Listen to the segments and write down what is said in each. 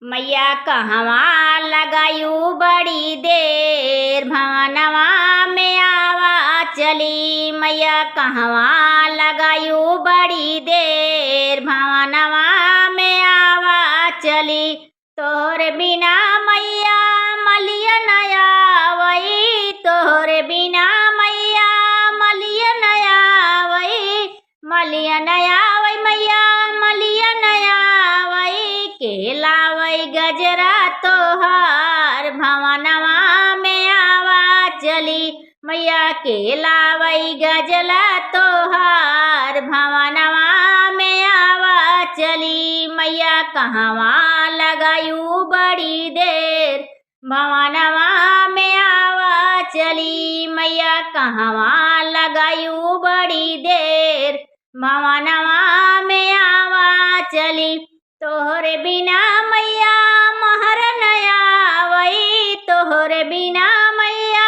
मैया कहवा लगायू बड़ी देर, भवनवा में आवा चली। मैया कहवा लगायू बड़ी देर, भवनवा में आवा चली। तोहरे बिना मैया मलिया नया वही, तोहरे बिना मैया मलिया नया वही, मलिया नया वही मैया मलिया नया वही। केला वही गजरा तोहार, भवनवा में आवा चली। मैया केला वही गजला तोहार, भवनवा में आवा चली। मैया कहवा लगायू बड़ी देर, भवनवा में आवा चली। मैया कहवा लगायू बड़ी देर, भवनवा में आवा चली। तोहरे बिना मैया महर नया वही, तोहरे बिना मैया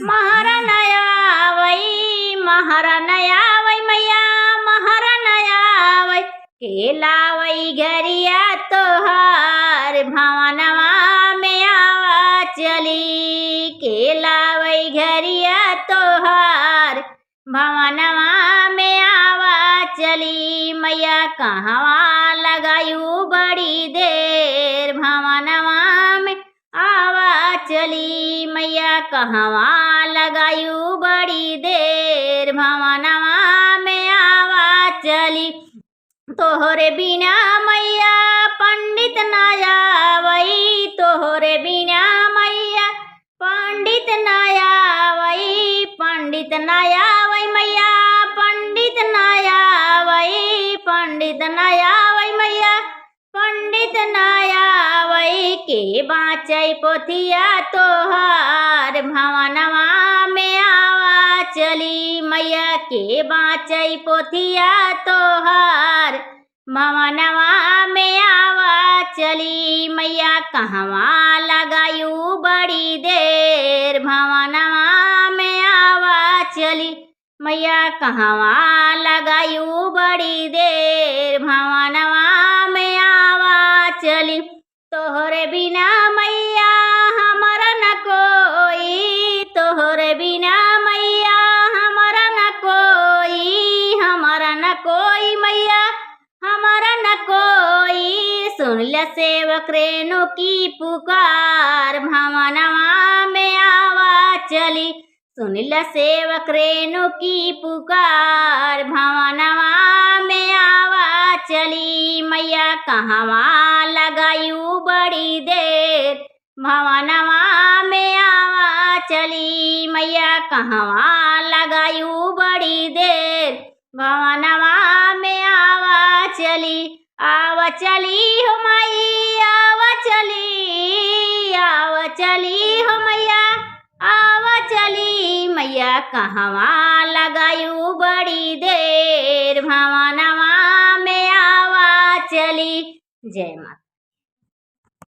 महर नया वही, महर नया वही मैया महर नया वही। केला वही घरिया तोहार, भवनवा में आवा चली। केला वही घरिया तोहार, भवनवा में आवा चली। मैया कहवा लगायू बड़ी देर, भवनवा में आवा चली। मैया कहवा लगायू बड़ी देर, भवनवा में आवा चली। तोहरे बिना मैया पंडित नया वही, तोहरे बिना मैया पंडित नया वही, पंडित नया वही मैया पंडित नया वही, पंडित नया वही मैया पंडित नया वही। के बाँचै पोथिया तोहार, भवनवा में आवा चली। मैया के बाँचै पोथिया तोहार, भवनवा में आवा चली। मैया कहवा लगायू बड़ी देर, भवनवा में आवा चली। मैया कहवा लगायू बड़ी देर, भवनवा में आवा चली। तोहरे बिना मैया हमरा न कोई, तोहरे बिना मैया हमरा न कोई, हमरा न कोई मैया हमरा न कोई। सुन ल सेवक रेणु की पुकार, भवनवा में आवा चली। सुन ल सेवक रेणु की पुकार, भवनवा में आवा चली। मैया कहवा लगायू बड़ी देर, भवनवा में आवा चली। मैया कहवा लगायू बड़ी देर, भवनवा में आवा चली। आवा चली हो माई आवा चली, आवा चली हो मैया आवा चली। मैया कहवा लगायू बड़ी देर, भवनवा में आवा चली। जय माता।